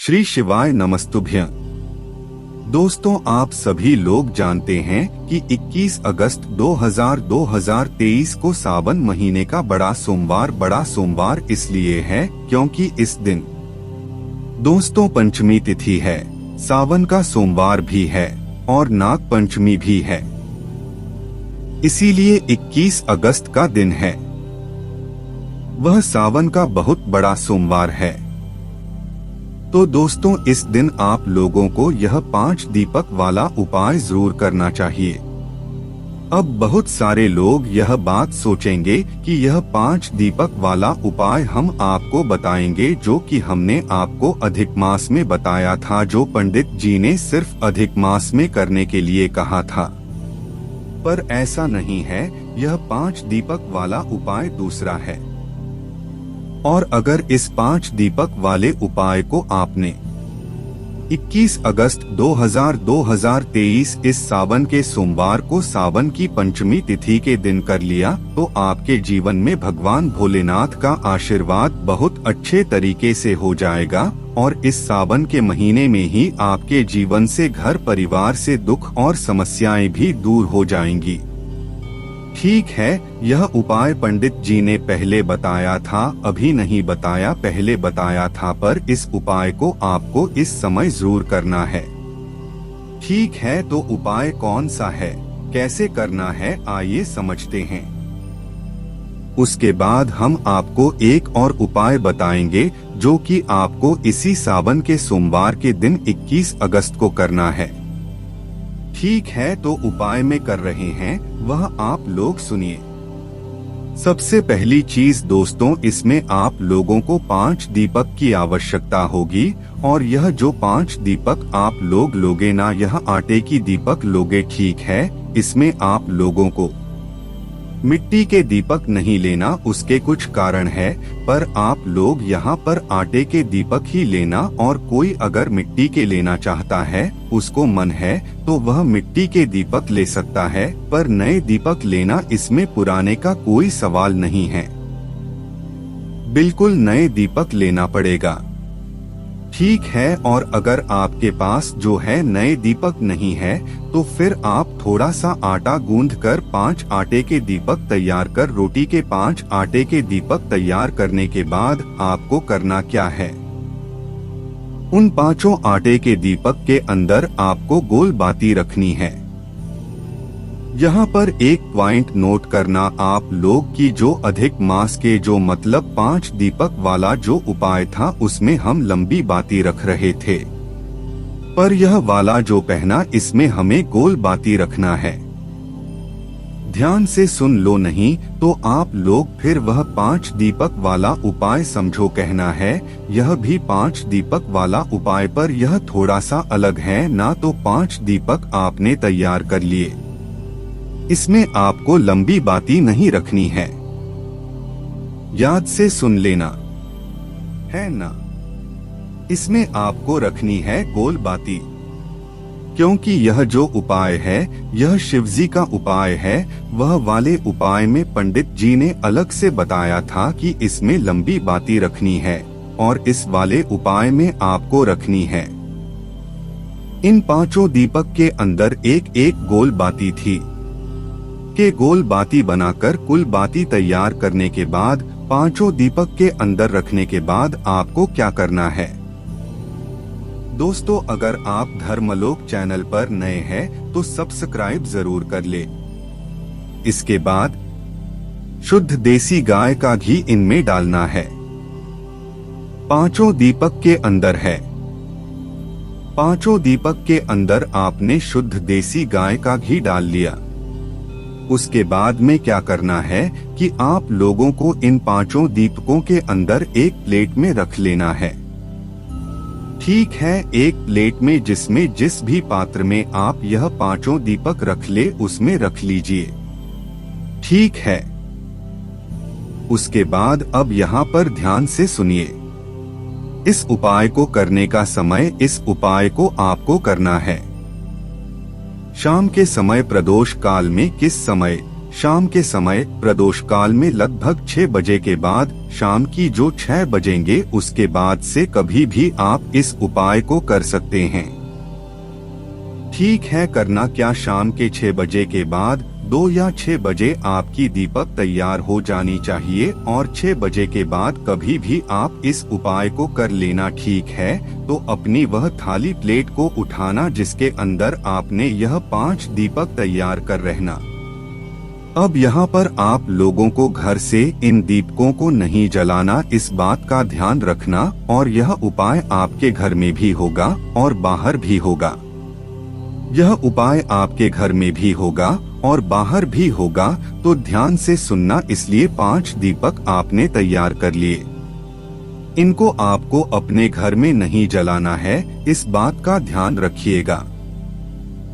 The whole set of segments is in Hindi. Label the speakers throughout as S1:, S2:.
S1: श्री शिवाय नमस्तुभ्यं। दोस्तों, आप सभी लोग जानते हैं कि 21 अगस्त 2023 को सावन महीने का बड़ा सोमवार इसलिए है क्योंकि इस दिन दोस्तों पंचमी तिथि है, सावन का सोमवार भी है और नाग पंचमी भी है, इसीलिए 21 अगस्त का दिन है। वह सावन का बहुत बड़ा सोमवार है। तो दोस्तों, इस दिन आप लोगों को यह 5 दीपक वाला उपाय जरूर करना चाहिए। अब बहुत सारे लोग यह बात सोचेंगे कि यह 5 दीपक वाला उपाय हम आपको बताएंगे जो कि हमने आपको अधिक मास में बताया था, जो पंडित जी ने सिर्फ अधिक मास में करने के लिए कहा था। पर ऐसा नहीं है, यह 5 दीपक वाला उपाय दूसरा है। और अगर इस 5 दीपक वाले उपाय को आपने 21 अगस्त 2023 इस सावन के सोमवार को सावन की पंचमी तिथि के दिन कर लिया तो आपके जीवन में भगवान भोलेनाथ का आशीर्वाद बहुत अच्छे तरीके से हो जाएगा और इस सावन के महीने में ही आपके जीवन से घर परिवार से दुख और समस्याएं भी दूर हो जाएंगी। ठीक है, यह उपाय पंडित जी ने पहले बताया था, अभी नहीं बताया, पहले बताया था, पर इस उपाय को आपको इस समय जरूर करना है। ठीक है, तो उपाय कौन सा है, कैसे करना है, आइए समझते हैं। उसके बाद हम आपको एक और उपाय बताएंगे जो कि आपको इसी सावन के सोमवार के दिन 21 अगस्त को करना है। ठीक है, तो उपाय में कर रहे हैं वह आप लोग सुनिए। सबसे पहली चीज दोस्तों, इसमें आप लोगों को 5 दीपक की आवश्यकता होगी और यह जो 5 दीपक आप लोग लोगे ना, यह आटे की दीपक लोगे। ठीक है, इसमें आप लोगों को मिट्टी के दीपक नहीं लेना, उसके कुछ कारण है, पर आप लोग यहाँ पर आटे के दीपक ही लेना। और कोई अगर मिट्टी के लेना चाहता है, उसको मन है तो वह मिट्टी के दीपक ले सकता है, पर नए दीपक लेना इसमें पुराने का कोई सवाल नहीं है, बिल्कुल नए दीपक लेना पड़ेगा। ठीक है, और अगर आपके पास जो है नए दीपक नहीं है तो फिर आप थोड़ा सा आटा गूंथ कर 5 आटे के दीपक तैयार कर, रोटी के 5 आटे के दीपक तैयार करने के बाद आपको करना क्या है, उन 5 आटे के दीपक के अंदर आपको गोल बाती रखनी है। यहाँ पर एक पॉइंट नोट करना आप लोग की जो अधिक मास के जो मतलब 5 दीपक वाला जो उपाय था उसमें हम लंबी बाती रख रहे थे, पर यह वाला जो पहना इसमें हमें गोल बाती रखना है। ध्यान से सुन लो, नहीं तो आप लोग फिर वह 5 दीपक वाला उपाय समझो कहना है। यह भी 5 दीपक वाला उपाय, पर यह थोड़ा सा अलग है ना। तो 5 दीपक आपने तैयार कर लिए, इसमें आपको लंबी बाती नहीं रखनी है, याद से सुन लेना है ना। इसमें आपको रखनी है गोल बाती, क्योंकि यह जो उपाय है यह शिवजी का उपाय है। वह वाले उपाय में पंडित जी ने अलग से बताया था कि इसमें लंबी बाती रखनी है और इस वाले उपाय में आपको रखनी है। इन 5 दीपक के अंदर एक एक गोल बाती थी के गोल बाती बनाकर कुल बाती तैयार करने के बाद 5 दीपक के अंदर रखने के बाद आपको क्या करना है दोस्तों, अगर आप धर्मलोक चैनल पर नए हैं तो सब्सक्राइब जरूर कर ले। इसके बाद शुद्ध देसी गाय का घी इनमें डालना है। 5 दीपक के अंदर है, 5 दीपक के अंदर आपने शुद्ध देसी गाय का घी डाल लिया। उसके बाद में क्या करना है कि आप लोगों को इन 5 दीपकों के अंदर एक प्लेट में रख लेना है। ठीक है, एक प्लेट में जिसमें जिस भी पात्र में आप यह 5 दीपक रख ले उसमें रख लीजिए। ठीक है, उसके बाद अब यहाँ पर ध्यान से सुनिए। इस उपाय को करने का समय, इस उपाय को आपको करना है शाम के समय, प्रदोष काल में। किस समय? शाम के समय प्रदोष काल में लगभग 6 बजे के बाद शाम की जो 6 बजेंगे उसके बाद से कभी भी आप इस उपाय को कर सकते हैं। ठीक है, करना क्या, शाम के 6 बजे के बाद 2 या 6 बजे आपकी दीपक तैयार हो जानी चाहिए और 6 बजे के बाद कभी भी आप इस उपाय को कर लेना। ठीक है, तो अपनी वह थाली प्लेट को उठाना जिसके अंदर आपने यह 5 दीपक तैयार कर रहना। अब यहाँ पर आप लोगों को घर से इन दीपकों को नहीं जलाना, इस बात का ध्यान रखना। और यह उपाय आपके घर में भी होगा और बाहर भी होगा। यह उपाय आपके घर में भी होगा और बाहर भी होगा, तो ध्यान से सुनना। इसलिए 5 दीपक आपने तैयार कर लिए। इनको आपको अपने घर में नहीं जलाना है, इस बात का ध्यान रखिएगा।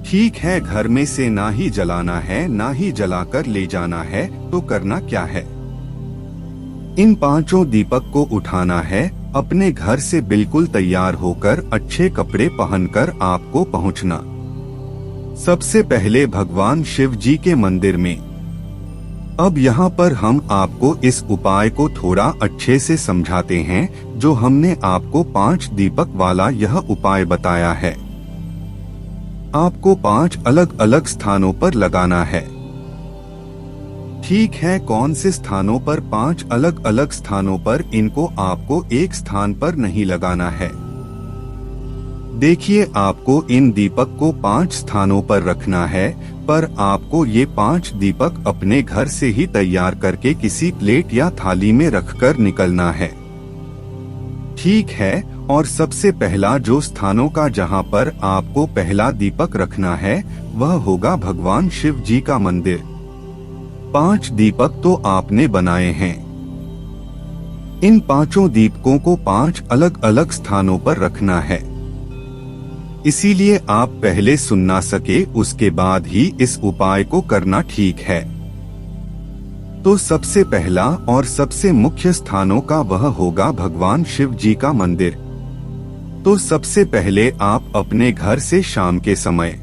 S1: ठीक है, घर में से ना ही जलाना है, ना ही जलाकर ले जाना है। तो करना क्या है, इन 5 दीपक को उठाना है। अपने घर से बिल्कुल तैयार होकर अच्छे कपड़े पहनकर आपको पहुंचना सबसे पहले भगवान शिव जी के मंदिर में। अब यहाँ पर हम आपको इस उपाय को थोड़ा अच्छे से समझाते हैं। जो हमने आपको 5 दीपक वाला यह उपाय बताया है, आपको 5 अलग अलग स्थानों पर लगाना है। ठीक है, कौन से स्थानों पर? 5 अलग अलग स्थानों पर। इनको आपको एक स्थान पर नहीं लगाना है। देखिए, आपको इन दीपक को 5 स्थानों पर रखना है, पर आपको ये 5 दीपक अपने घर से ही तैयार करके किसी प्लेट या थाली में रखकर निकलना है। ठीक है, और सबसे पहला जो स्थानों का जहां पर आपको पहला दीपक रखना है वह होगा भगवान शिव जी का मंदिर। 5 दीपक तो आपने बनाए हैं। इन 5 दीपकों को 5 अलग अलग स्थानों पर रखना है। इसीलिए आप पहले सुन ना सके, उसके बाद ही इस उपाय को करना। ठीक है, तो सबसे पहला और सबसे मुख्य स्थानों का वह होगा भगवान शिव जी का मंदिर। तो सबसे पहले आप अपने घर से शाम के समय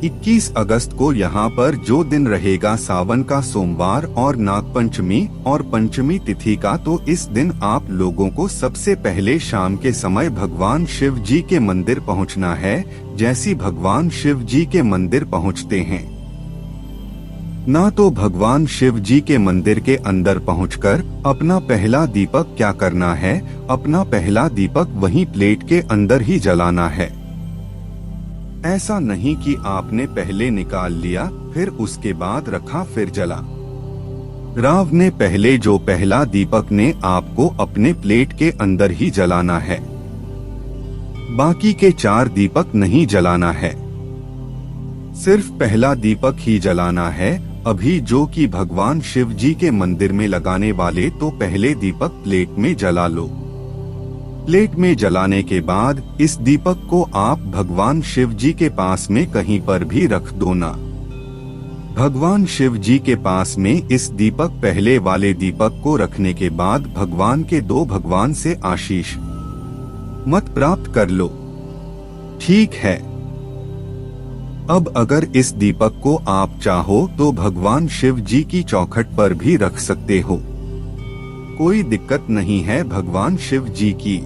S1: 21 अगस्त को यहाँ पर जो दिन रहेगा सावन का सोमवार और नागपंचमी और पंचमी तिथि का, तो इस दिन आप लोगों को सबसे पहले शाम के समय भगवान शिव जी के मंदिर पहुँचना है। जैसी भगवान शिव जी के मंदिर पहुँचते हैं ना, तो भगवान शिव जी के मंदिर के अंदर पहुंचकर अपना पहला दीपक क्या करना है, अपना पहला दीपक वहीं प्लेट के अंदर ही जलाना है। ऐसा नहीं कि आपने पहले निकाल लिया फिर उसके बाद रखा फिर जला। राव ने पहले जो पहला दीपक ने आपको अपने प्लेट के अंदर ही जलाना है, बाकी के 4 दीपक नहीं जलाना है, सिर्फ पहला दीपक ही जलाना है। अभी जो कि भगवान शिव जी के मंदिर में लगाने वाले, तो पहले दीपक प्लेट में जला लो। प्लेट में जलाने के बाद इस दीपक को आप भगवान शिव जी के पास में कहीं पर भी रख दो ना। भगवान शिव जी के पास में इस दीपक पहले वाले दीपक को रखने के बाद भगवान के 2 भगवान से आशीष मत प्राप्त कर लो। ठीक है, अब अगर इस दीपक को आप चाहो तो भगवान शिव जी की चौखट पर भी रख सकते हो, कोई दिक्कत नहीं है। भगवान शिव जी की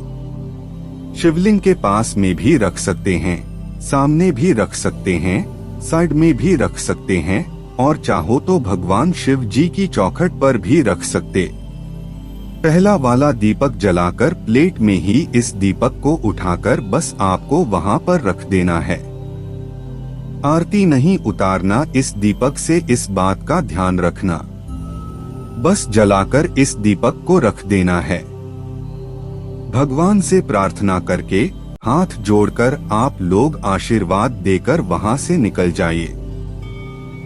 S1: शिवलिंग के पास में भी रख सकते हैं, सामने भी रख सकते हैं, साइड में भी रख सकते हैं, और चाहो तो भगवान शिव जी की चौखट पर भी रख सकते। पहला वाला दीपक जलाकर प्लेट में ही इस दीपक को उठाकर बस आपको वहां पर रख देना है। आरती नहीं उतारना इस दीपक से, इस बात का ध्यान रखना। बस जलाकर इस दीपक को रख देना है। भगवान से प्रार्थना करके हाथ जोड़कर आप लोग आशीर्वाद देकर वहां से निकल जाइए।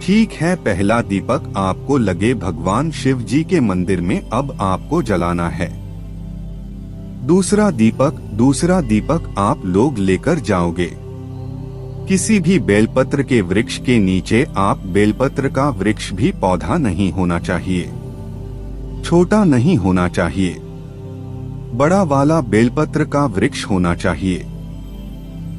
S1: ठीक है, पहला दीपक आपको लगे भगवान शिव जी के मंदिर में, अब आपको जलाना है। दूसरा दीपक आप लोग लेकर जाओगे। किसी भी बेलपत्र के वृक्ष के नीचे, आप बेलपत्र का वृक्ष भी पौधा नहीं होना चाहिए, छोटा नहीं होना चाहिए, बड़ा वाला बेलपत्र का वृक्ष होना चाहिए।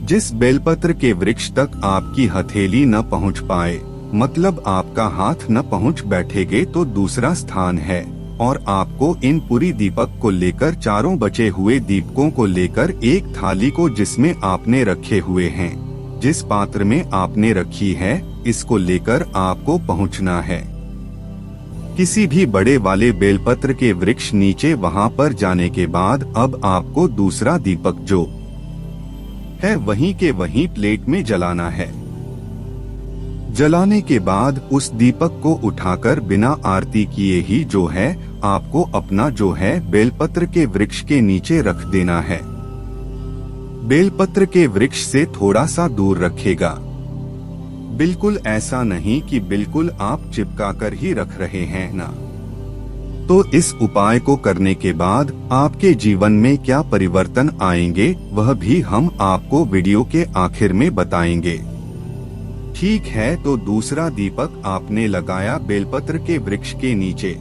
S1: जिस बेलपत्र के वृक्ष तक आपकी हथेली न पहुंच पाए मतलब आपका हाथ न पहुंच बैठेगे तो दूसरा स्थान है। और आपको इन पूरी दीपक को लेकर चारों बचे हुए दीपकों को लेकर एक थाली को जिसमें आपने रखे हुए हैं, जिस पात्र में आपने रखी है, इसको लेकर आपको पहुंचना है। किसी भी बड़े वाले बेलपत्र के वृक्ष नीचे वहां पर जाने के बाद अब आपको दूसरा दीपक जो है वहीं के वहीं प्लेट में जलाना है। जलाने के बाद उस दीपक को उठाकर बिना आरती किए ही जो है आपको अपना जो है बेलपत्र के वृक्ष के नीचे रख देना है। बेलपत्र के वृक्ष से थोड़ा सा दूर रखेगा। बिल्कुल ऐसा नहीं कि बिल्कुल आप चिपका कर ही रख रहे हैं ना। तो इस उपाय को करने के बाद आपके जीवन में क्या परिवर्तन आएंगे वह भी हम आपको वीडियो के आखिर में बताएंगे। ठीक है, तो दूसरा दीपक आपने लगाया बेलपत्र के वृक्ष के नीचे।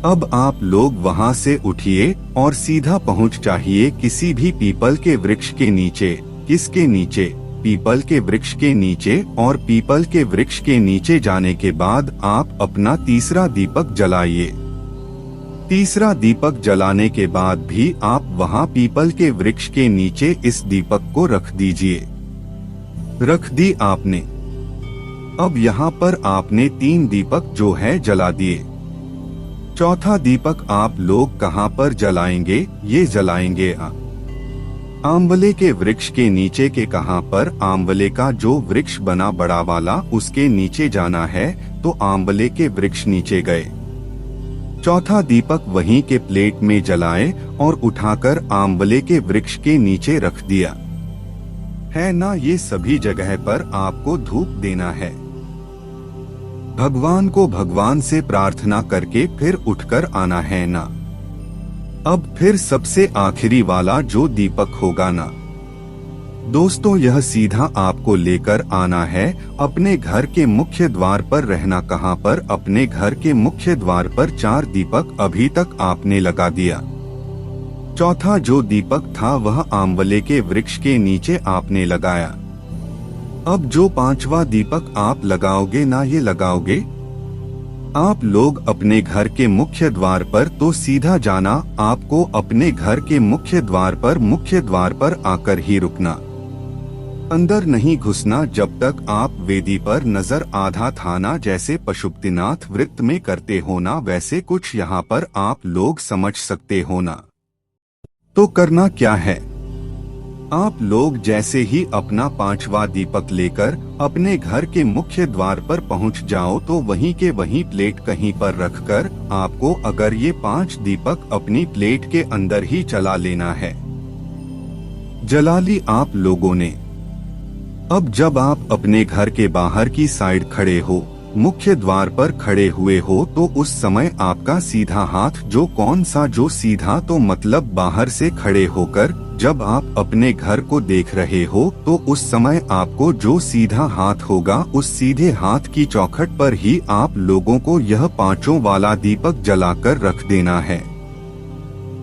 S1: अब आप लोग वहां से उठिए और सीधा पहुंच जाइए किसी भी पीपल के वृक्ष के नीचे। किसके नीचे? पीपल के वृक्ष के नीचे। और पीपल के वृक्ष के नीचे जाने के बाद आप अपना तीसरा दीपक जलाइए। तीसरा दीपक जलाने के बाद भी आप वहां पीपल के वृक्ष के नीचे इस दीपक को रख दीजिए। रख दी आपने। अब यहाँ पर आपने 3 दीपक जो है जला दिए। चौथा दीपक आप लोग कहाँ पर जलाएंगे? ये जलाएंगे आंवले के वृक्ष के नीचे के। कहाँ पर? आंवले का जो वृक्ष बना बड़ा वाला उसके नीचे जाना है। तो आंवले के वृक्ष नीचे गए। चौथा दीपक वहीं के प्लेट में जलाए और उठाकर आंवले के वृक्ष के नीचे रख दिया है ना। ये सभी जगह पर आपको धूप देना है। भगवान को भगवान से प्रार्थना करके फिर उठकर आना है ना। अब फिर सबसे आखिरी वाला जो दीपक होगा ना दोस्तों, यह सीधा आपको लेकर आना है अपने घर के मुख्य द्वार पर। रहना कहाँ पर? अपने घर के मुख्य द्वार पर 4 दीपक अभी तक आपने लगा दिया। चौथा जो दीपक था वह आंवले के वृक्ष के नीचे आपने लगाया। अब जो 5वां दीपक आप लगाओगे ना, ये लगाओगे आप लोग अपने घर के मुख्य द्वार पर। तो सीधा जाना आपको अपने घर के मुख्य द्वार पर आकर ही रुकना। अंदर नहीं घुसना जब तक आप वेदी पर नजर आधा थाना जैसे पशुपतिनाथ वृत्त में करते हो ना, वैसे कुछ यहाँ पर आप लोग समझ सकते हो ना। तो करना क्या है? आप लोग जैसे ही अपना 5वां दीपक लेकर अपने घर के मुख्य द्वार पर पहुंच जाओ तो वहीं के वहीं प्लेट कहीं पर रखकर आपको अगर ये 5 दीपक अपनी प्लेट के अंदर ही जला लेना है। जला ली आप लोगों ने। अब जब आप अपने घर के बाहर की साइड खड़े हो, मुख्य द्वार पर खड़े हुए हो, तो उस समय आपका सीधा हाथ जो कौन सा? जो सीधा तो मतलब बाहर से खड़े होकर जब आप अपने घर को देख रहे हो तो उस समय आपको जो सीधा हाथ होगा उस सीधे हाथ की चौखट पर ही आप लोगों को यह 5वां वाला दीपक जलाकर रख देना है।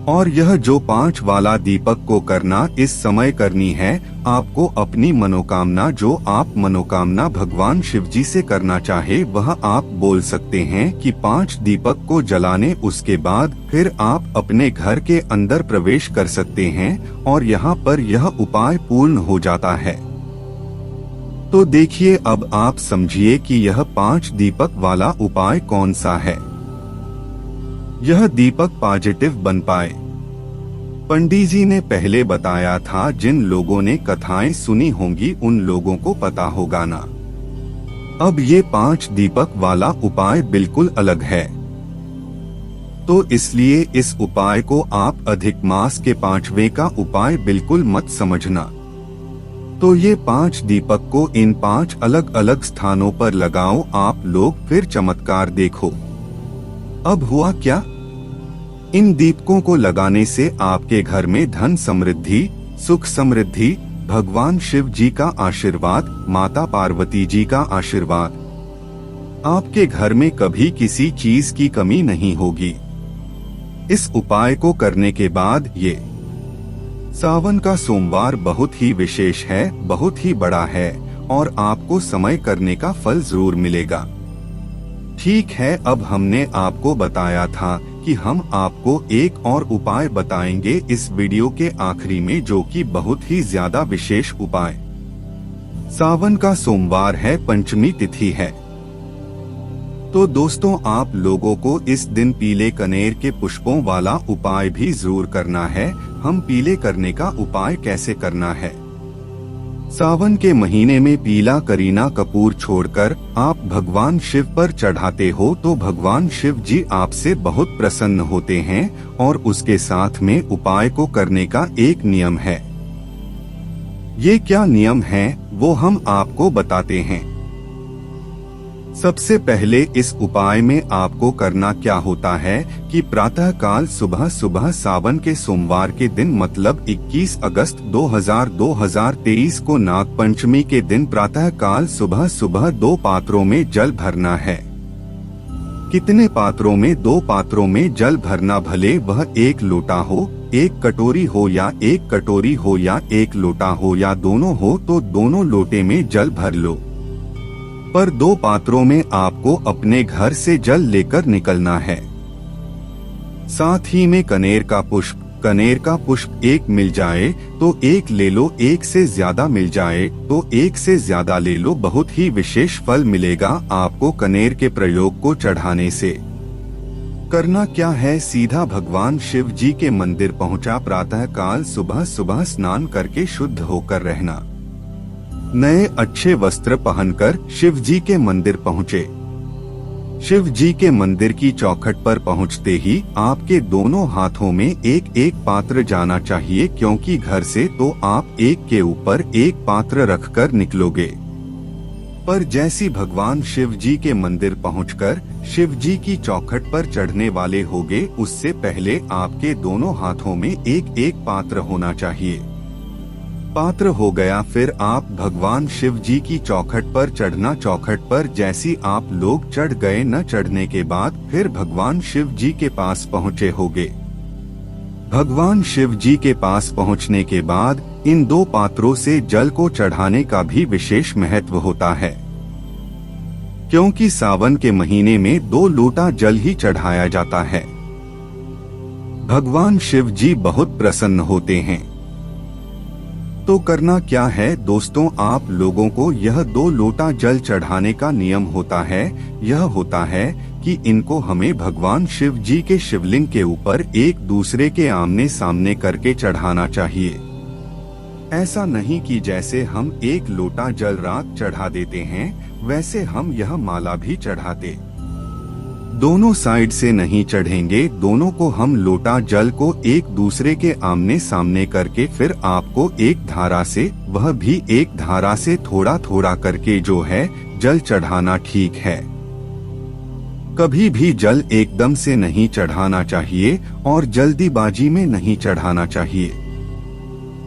S1: और यह जो 5 वाला दीपक को करना इस समय करनी है आपको अपनी मनोकामना। जो आप मनोकामना भगवान शिव जी से करना चाहे वह आप बोल सकते हैं कि 5 दीपक को जलाने उसके बाद फिर आप अपने घर के अंदर प्रवेश कर सकते हैं और यहाँ पर यह उपाय पूर्ण हो जाता है। तो देखिए, अब आप समझिए कि यह 5 दीपक वाला उपाय कौन सा है। यह दीपक पॉजिटिव बन पाए। पंडित जी ने पहले बताया था, जिन लोगों ने कथाएं सुनी होंगी उन लोगों को पता होगा ना। अब ये 5 दीपक वाला उपाय बिल्कुल अलग है, तो इसलिए इस उपाय को आप अधिक मास के 5वें का उपाय बिल्कुल मत समझना। तो ये 5 दीपक को इन 5 अलग अलग स्थानों पर लगाओ आप लोग, फिर चमत्कार देखो। अब हुआ क्या? इन दीपकों को लगाने से आपके घर में धन समृद्धि, सुख समृद्धि, भगवान शिव जी का आशीर्वाद, माता पार्वती जी का आशीर्वाद, आपके घर में कभी किसी चीज की कमी नहीं होगी। इस उपाय को करने के बाद ये सावन का सोमवार बहुत ही विशेष है, बहुत ही बड़ा है और आपको समय करने का फल जरूर मिलेगा। ठीक है, अब हमने आपको बताया था कि हम आपको एक और उपाय बताएंगे इस वीडियो के आखिरी में, जो कि बहुत ही ज्यादा विशेष उपाय। सावन का सोमवार है, पंचमी तिथि है। तो दोस्तों, आप लोगों को इस दिन पीले कनेर के पुष्पों वाला उपाय भी जरूर करना है। हम पीले करने का उपाय कैसे करना है? सावन के महीने में पीला करीना कपूर छोड़कर आप भगवान शिव पर चढ़ाते हो तो भगवान शिव जी आपसे बहुत प्रसन्न होते हैं। और उसके साथ में उपाय को करने का एक नियम है। ये क्या नियम है वो हम आपको बताते हैं। सबसे पहले इस उपाय में आपको करना क्या होता है कि प्रातः काल सुबह सुबह सावन के सोमवार के दिन मतलब 21 अगस्त 2023 को नाग पंचमी के दिन प्रातः काल सुबह सुबह 2 पात्रों में जल भरना है। कितने पात्रों में? 2 पात्रों में जल भरना, भले वह 1 लोटा हो, 1 कटोरी हो या 1 कटोरी हो या 1 लोटा हो या दोनों हो तो दोनों लोटे में जल भर लो। पर 2 पात्रों में आपको अपने घर से जल लेकर निकलना है। साथ ही में कनेर का पुष्प 1 मिल जाए तो 1 ले लो, 1 से ज्यादा मिल जाए तो 1 से ज्यादा ले लो। बहुत ही विशेष फल मिलेगा आपको कनेर के प्रयोग को चढ़ाने से। करना क्या है? सीधा भगवान शिव जी के मंदिर पहुंचा, प्रातः काल सुबह सुबह स्नान करके शुद्ध होकर रहना। नए अच्छे वस्त्र पहनकर शिव जी के मंदिर पहुँचे। शिव जी के मंदिर की चौखट पर पहुँचते ही आपके दोनों हाथों में एक एक पात्र जाना चाहिए, क्योंकि घर से तो आप एक के ऊपर एक पात्र रखकर निकलोगे। पर जैसी भगवान शिव जी के मंदिर पहुंचकर शिव जी की चौखट पर चढ़ने वाले होगे, उससे पहले आपके दोनों हाथों में एक एक पात्र होना चाहिए। पात्र हो गया, फिर आप भगवान शिव जी की चौखट पर चढ़ना। चौखट पर जैसी आप लोग चढ़ गए, न चढ़ने के बाद फिर भगवान शिव जी के पास पहुँचे होगे। भगवान शिव जी के पास पहुँचने के बाद इन 2 पात्रों से जल को चढ़ाने का भी विशेष महत्व होता है, क्योंकि सावन के महीने में 2 लोटा जल ही चढ़ाया जाता है। भगवान शिव जी बहुत प्रसन्न होते हैं। तो करना क्या है दोस्तों? आप लोगों को यह 2 लोटा जल चढ़ाने का नियम होता है। यह होता है कि इनको हमें भगवान शिव जी के शिवलिंग के ऊपर एक दूसरे के आमने सामने करके चढ़ाना चाहिए। ऐसा नहीं कि जैसे हम 1 लोटा जल रात चढ़ा देते हैं, वैसे हम यह माला भी चढ़ाते। दोनों साइड से नहीं चढ़ेंगे, दोनों को हम लोटा जल को एक दूसरे के आमने सामने करके फिर आपको एक धारा से, वह भी एक धारा से थोड़ा थोड़ा करके जो है जल चढ़ाना ठीक है। कभी भी जल एकदम से नहीं चढ़ाना चाहिए और जल्दीबाजी में नहीं चढ़ाना चाहिए।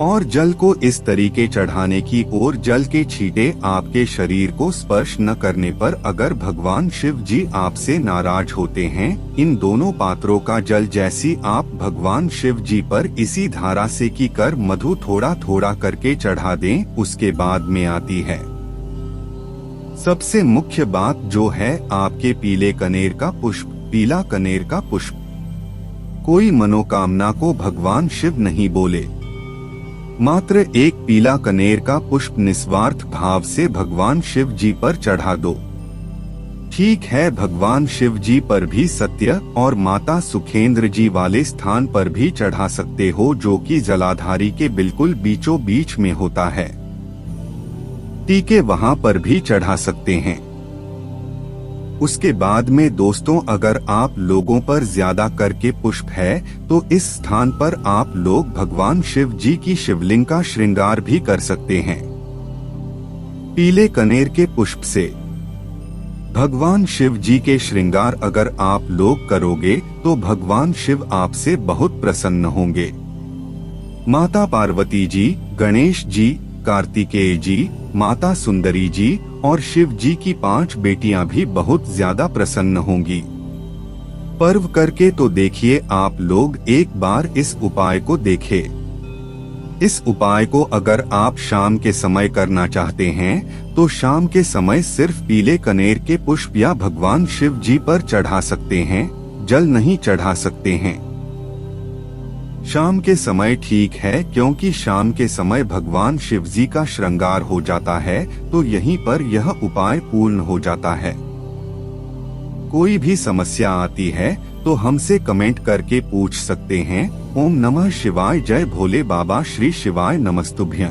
S1: और जल को इस तरीके चढ़ाने की और जल के छींटे आपके शरीर को स्पर्श न करने पर अगर भगवान शिव जी आपसे नाराज होते हैं, इन दोनों पात्रों का जल जैसी आप भगवान शिव जी पर इसी धारा से की कर मधु थोड़ा थोड़ा करके चढ़ा दें, उसके बाद में आती है सबसे मुख्य बात, जो है आपके पीले कनेर का पुष्प। पीला कनेर का पुष्प कोई मनोकामना को भगवान शिव नहीं बोले, मात्र एक पीला कनेर का पुष्प निस्वार्थ भाव से भगवान शिव जी पर चढ़ा दो। ठीक है, भगवान शिव जी पर भी सत्य और माता सुखेंद्र जी वाले स्थान पर भी चढ़ा सकते हो, जो कि जलाधारी के बिल्कुल बीचों बीच में होता है। टीके वहां पर भी चढ़ा सकते हैं। उसके बाद में दोस्तों, अगर आप लोगों पर ज्यादा करके पुष्प है तो इस स्थान पर आप लोग भगवान शिव जी की शिवलिंग का श्रृंगार भी कर सकते हैं। पीले कनेर के पुष्प से भगवान शिव जी के श्रृंगार अगर आप लोग करोगे तो भगवान शिव आपसे बहुत प्रसन्न होंगे। माता पार्वती जी, गणेश जी, कार्तिकेय जी, माता सुंदरी जी और शिव जी की 5 बेटियां भी बहुत ज्यादा प्रसन्न होंगी। पर्व करके तो देखिए आप लोग, एक बार इस उपाय को देखें। इस उपाय को अगर आप शाम के समय करना चाहते हैं तो शाम के समय सिर्फ पीले कनेर के पुष्प या भगवान शिव जी पर चढ़ा सकते हैं, जल नहीं चढ़ा सकते हैं। शाम के समय ठीक है क्योंकि शाम के समय भगवान शिव जी का श्रृंगार हो जाता है, तो यहीं पर यह उपाय पूर्ण हो जाता है। कोई भी समस्या आती है तो हमसे कमेंट करके पूछ सकते हैं। ओम नमः शिवाय। जय भोले बाबा। श्री शिवाय नमस्तुभ्यं।